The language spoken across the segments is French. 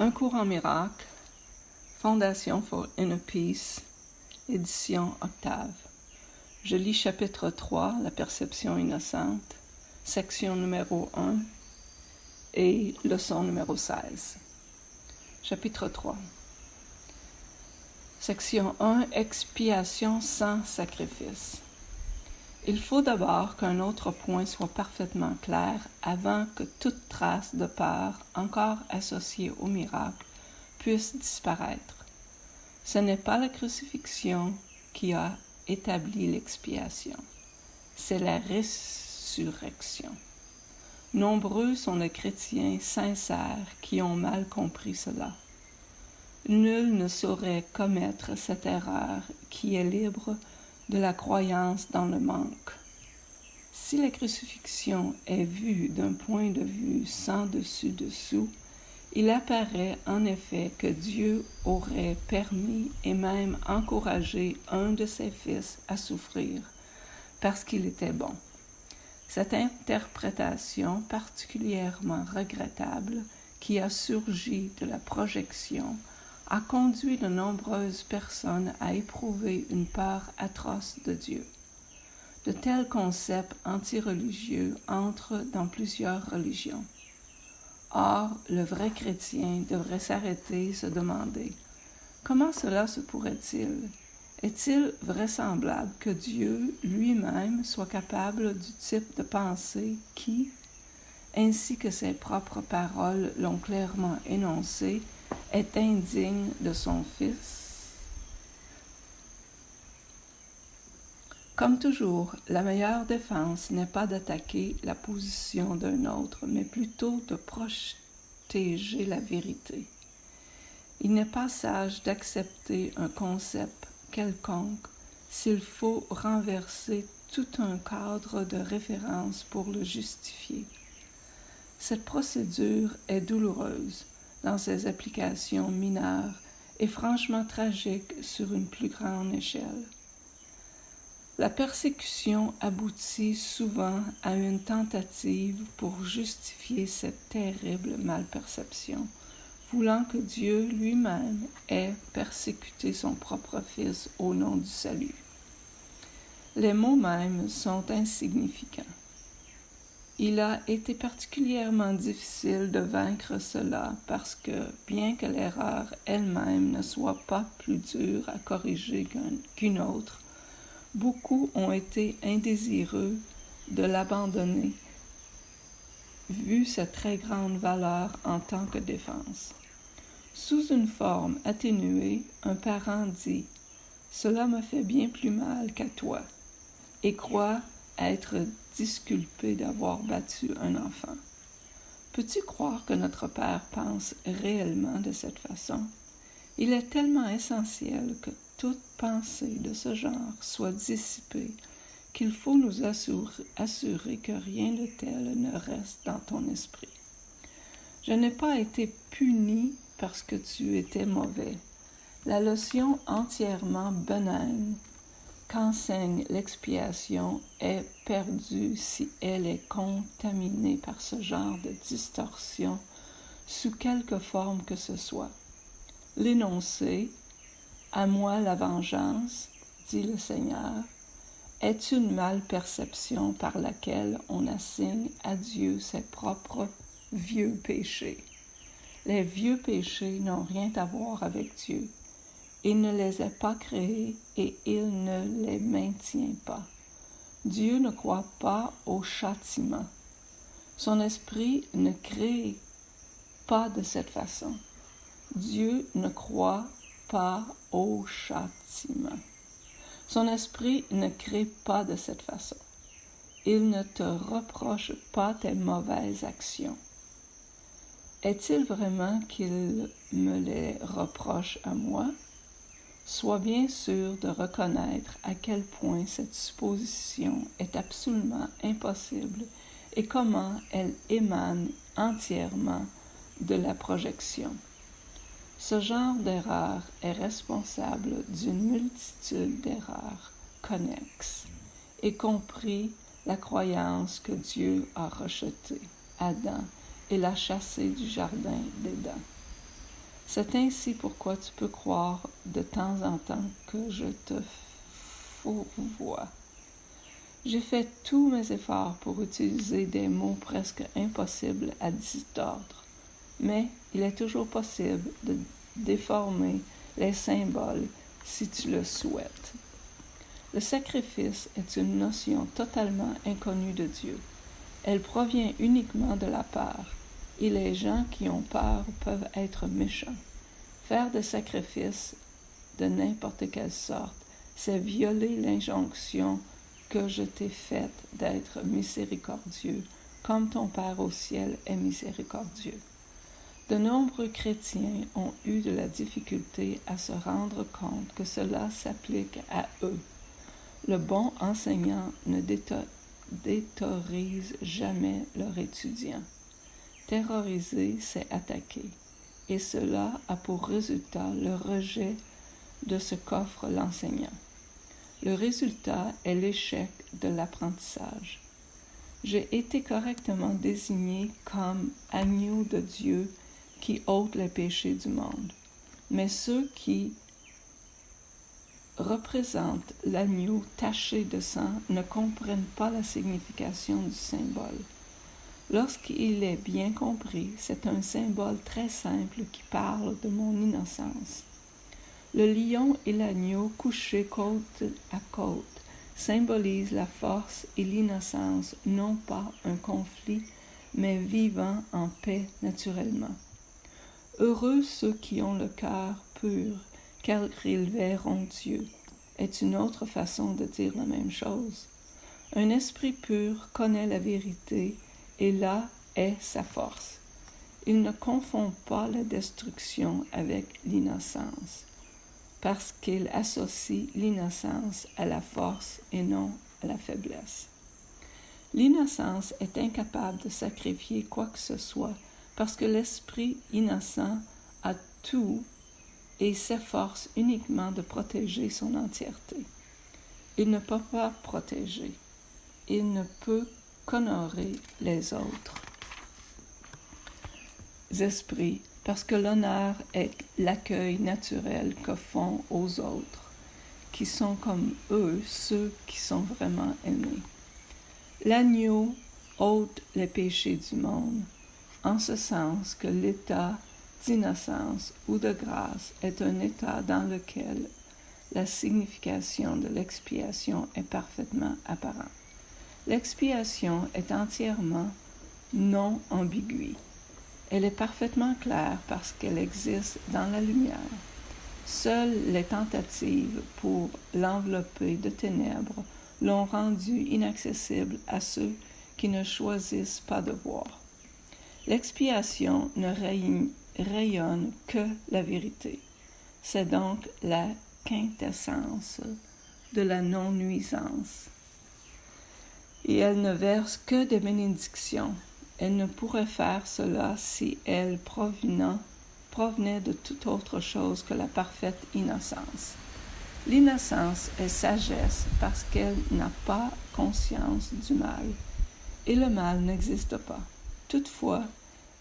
Un cours en miracle, Fondation for Inner Peace, édition Octave. Je lis chapitre 3, la perception innocente, section numéro 1 et leçon numéro 16. Chapitre 3. Section 1, expiation sans sacrifice. Il faut d'abord qu'un autre point soit parfaitement clair avant que toute trace de peur encore associée au miracle puisse disparaître. Ce n'est pas la crucifixion qui a établi l'expiation, c'est la résurrection. Nombreux sont les chrétiens sincères qui ont mal compris cela. Nul ne saurait commettre cette erreur qui est libre de la croyance dans le manque. Si la crucifixion est vue d'un point de vue sans dessus-dessous, il apparaît en effet que Dieu aurait permis et même encouragé un de ses fils à souffrir, parce qu'il était bon. Cette interprétation particulièrement regrettable qui a surgi de la projection a conduit de nombreuses personnes à éprouver une peur atroce de Dieu. De tels concepts antireligieux entrent dans plusieurs religions. Or, le vrai chrétien devrait s'arrêter et se demander « Comment cela se pourrait-il? Est-il vraisemblable que Dieu lui-même soit capable du type de pensée qui, ainsi que ses propres paroles l'ont clairement énoncé, est indigne de son Fils? » Comme toujours, la meilleure défense n'est pas d'attaquer la position d'un autre, mais plutôt de protéger la vérité. Il n'est pas sage d'accepter un concept quelconque s'il faut renverser tout un cadre de référence pour le justifier. Cette procédure est douloureuse dans ses applications mineures et franchement tragique sur une plus grande échelle. La persécution aboutit souvent à une tentative pour justifier cette terrible malperception, voulant que Dieu lui-même ait persécuté son propre Fils au nom du salut. Les mots mêmes sont insignifiants. Il a été particulièrement difficile de vaincre cela parce que, bien que l'erreur elle-même ne soit pas plus dure à corriger qu'une autre, beaucoup ont été indésireux de l'abandonner, vu sa très grande valeur en tant que défense. Sous une forme atténuée, un parent dit « Cela me fait bien plus mal qu'à toi » et croit être disculpé d'avoir battu un enfant. Peux-tu croire que notre Père pense réellement de cette façon? Il est tellement essentiel que toute pensée de ce genre soit dissipée qu'il faut nous assurer que rien de tel ne reste dans ton esprit. Je n'ai pas été puni parce que tu étais mauvais. La leçon entièrement bénigne qu'enseigne l'expiation est perdue si elle est contaminée par ce genre de distorsion sous quelque forme que ce soit. L'énoncé « À moi la vengeance », dit le Seigneur, est une malperception par laquelle on assigne à Dieu ses propres vieux péchés. Les vieux péchés n'ont rien à voir avec Dieu. Il ne les a pas créés et il ne les maintient pas. Dieu ne croit pas au châtiment. Son esprit ne crée pas de cette façon. Dieu ne croit pas au châtiment. Son esprit ne crée pas de cette façon. Il ne te reproche pas tes mauvaises actions. Est-il vraiment qu'il me les reproche à moi? Sois bien sûr de reconnaître à quel point cette supposition est absolument impossible et comment elle émane entièrement de la projection. Ce genre d'erreur est responsable d'une multitude d'erreurs connexes, y compris la croyance que Dieu a rejeté Adam et l'a chassé du jardin d'Éden. C'est ainsi pourquoi tu peux croire de temps en temps que je te fourvoie. J'ai fait tous mes efforts pour utiliser des mots presque impossibles à distordre, mais il est toujours possible de déformer les symboles si tu le souhaites. Le sacrifice est une notion totalement inconnue de Dieu. Elle provient uniquement de la peur, et les gens qui ont peur peuvent être méchants. Faire des sacrifices de n'importe quelle sorte, c'est violer l'injonction que je t'ai faite d'être miséricordieux, comme ton Père au ciel est miséricordieux. De nombreux chrétiens ont eu de la difficulté à se rendre compte que cela s'applique à eux. Le bon enseignant ne déthéorise jamais leur étudiant. Terroriser, c'est attaquer, et cela a pour résultat le rejet de ce qu'offre l'enseignant. Le résultat est l'échec de l'apprentissage. J'ai été correctement désigné comme agneau de Dieu qui ôte les péchés du monde, mais ceux qui représentent l'agneau taché de sang ne comprennent pas la signification du symbole. Lorsqu'il est bien compris, c'est un symbole très simple qui parle de mon innocence. Le lion et l'agneau couchés côte à côte symbolisent la force et l'innocence, non pas un conflit, mais vivant en paix naturellement. Heureux ceux qui ont le cœur pur, car ils verront Dieu, est une autre façon de dire la même chose. Un esprit pur connaît la vérité, et là est sa force. Il ne confond pas la destruction avec l'innocence, parce qu'il associe l'innocence à la force et non à la faiblesse. L'innocence est incapable de sacrifier quoi que ce soit, parce que l'esprit innocent a tout et s'efforce uniquement de protéger son entièreté. Il ne peut pas protéger. Il ne peut qu'honorer les autres esprits, parce que l'honneur est l'accueil naturel que font aux autres, qui sont comme eux ceux qui sont vraiment aimés. L'agneau ôte les péchés du monde, en ce sens que l'état d'innocence ou de grâce est un état dans lequel la signification de l'expiation est parfaitement apparente. L'expiation est entièrement non ambiguë. Elle est parfaitement claire parce qu'elle existe dans la lumière. Seules les tentatives pour l'envelopper de ténèbres l'ont rendue inaccessible à ceux qui ne choisissent pas de voir. L'expiation ne rayonne que la vérité. C'est donc la quintessence de la non-nuisance. Et elle ne verse que des bénédictions. Elle ne pourrait faire cela si elle provenait de toute autre chose que la parfaite innocence. L'innocence est sagesse parce qu'elle n'a pas conscience du mal, et le mal n'existe pas. Toutefois,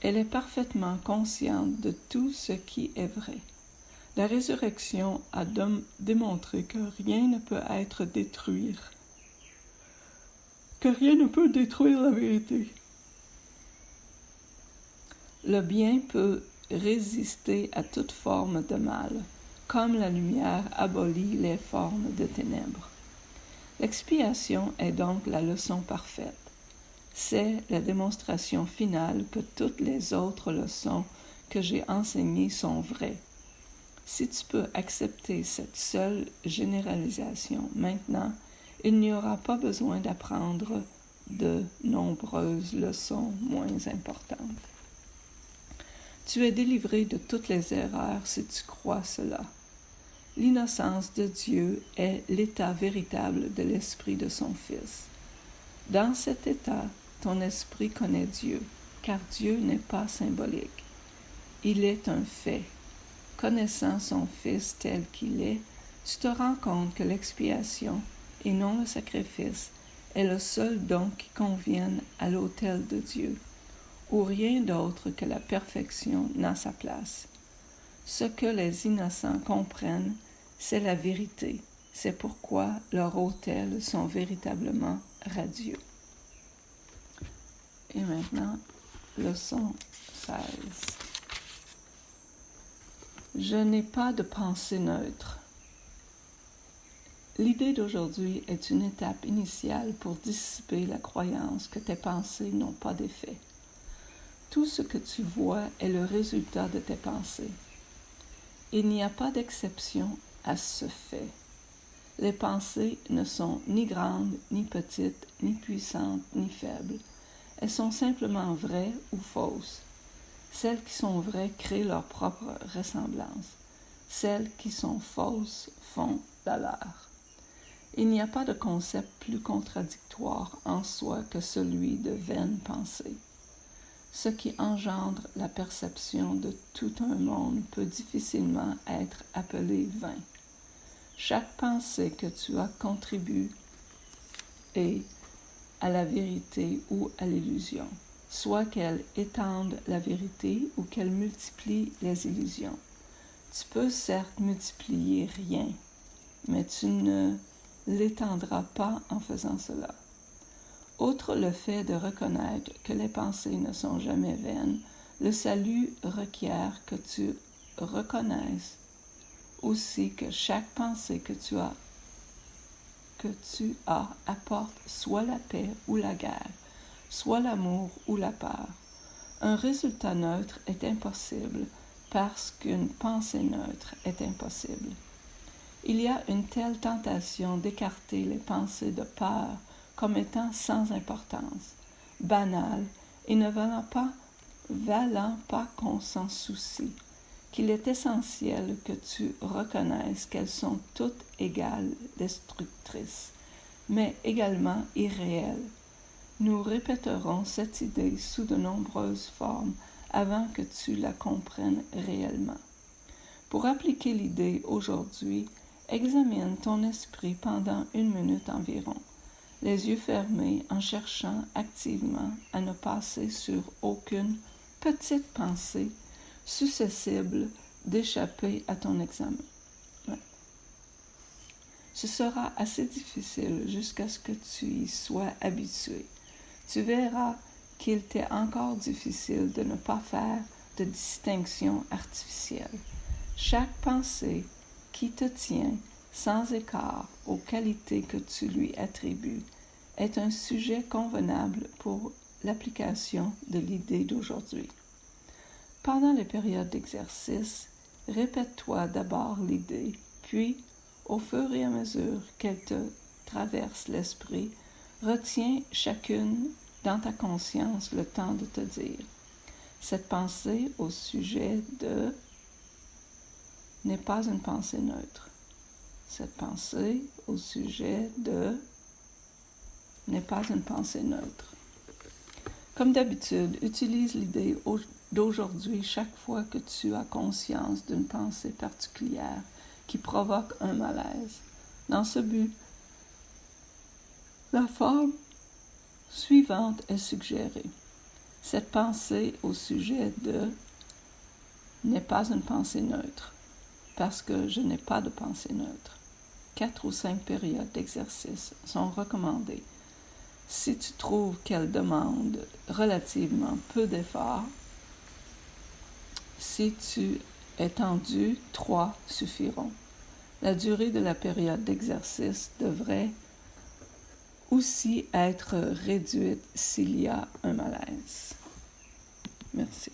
elle est parfaitement consciente de tout ce qui est vrai. La résurrection a démontré que rien ne peut détruire la vérité. Le bien peut résister à toute forme de mal, comme la lumière abolit les formes de ténèbres. L'expiation est donc la leçon parfaite. C'est la démonstration finale que toutes les autres leçons que j'ai enseignées sont vraies. Si tu peux accepter cette seule généralisation maintenant, il n'y aura pas besoin d'apprendre de nombreuses leçons moins importantes. Tu es délivré de toutes les erreurs si tu crois cela. L'innocence de Dieu est l'état véritable de l'esprit de son Fils. Dans cet état, ton esprit connaît Dieu, car Dieu n'est pas symbolique. Il est un fait. Connaissant son Fils tel qu'il est, tu te rends compte que l'expiation, et non le sacrifice, est le seul don qui convienne à l'autel de Dieu, où rien d'autre que la perfection n'a sa place. Ce que les innocents comprennent, c'est la vérité. C'est pourquoi leurs autels sont véritablement radieux. Et maintenant, leçon 16. Je n'ai pas de pensée neutre. L'idée d'aujourd'hui est une étape initiale pour dissiper la croyance que tes pensées n'ont pas d'effet. Tout ce que tu vois est le résultat de tes pensées. Il n'y a pas d'exception à ce fait. Les pensées ne sont ni grandes, ni petites, ni puissantes, ni faibles. Elles sont simplement vraies ou fausses. Celles qui sont vraies créent leur propre ressemblance. Celles qui sont fausses font la leur. Il n'y a pas de concept plus contradictoire en soi que celui de vaine pensée. Ce qui engendre la perception de tout un monde peut difficilement être appelé vain. Chaque pensée que tu as contribue à la vérité ou à l'illusion, soit qu'elle étende la vérité ou qu'elle multiplie les illusions. Tu peux certes multiplier rien, mais tu ne l'étendras pas en faisant cela. Outre le fait de reconnaître que les pensées ne sont jamais vaines, le salut requiert que tu reconnaisses aussi que chaque pensée que tu as apporte soit la paix ou la guerre, soit l'amour ou la peur. Un résultat neutre est impossible parce qu'une pensée neutre est impossible. Il y a une telle tentation d'écarter les pensées de peur comme étant sans importance, banales et ne valant pas qu'on s'en soucie, qu'il est essentiel que tu reconnaisses qu'elles sont toutes égales destructrices, mais également irréelles. Nous répéterons cette idée sous de nombreuses formes avant que tu la comprennes réellement. Pour appliquer l'idée aujourd'hui, examine ton esprit pendant 1 minute environ, les yeux fermés en cherchant activement à ne passer sur aucune petite pensée susceptible d'échapper à ton examen. Ce sera assez difficile jusqu'à ce que tu y sois habitué. Tu verras qu'il t'est encore difficile de ne pas faire de distinction artificielle. Chaque pensée qui te tient sans écart aux qualités que tu lui attribues est un sujet convenable pour l'application de l'idée d'aujourd'hui. Pendant les périodes d'exercice, répète-toi d'abord l'idée, puis, au fur et à mesure qu'elle te traverse l'esprit, retiens chacune dans ta conscience le temps de te dire « Cette pensée au sujet de n'est pas une pensée neutre. Cette pensée au sujet de n'est pas une pensée neutre. » Comme d'habitude, utilise l'idée d'aujourd'hui chaque fois que tu as conscience d'une pensée particulière qui provoque un malaise. Dans ce but, la forme suivante est suggérée. Cette pensée au sujet de n'est pas une pensée neutre, parce que je n'ai pas de pensée neutre. 4 ou 5 périodes d'exercice sont recommandées. Si tu trouves qu'elle demande relativement peu d'efforts, si tu es tendu, 3 suffiront. La durée de la période d'exercice devrait aussi être réduite s'il y a un malaise. Merci.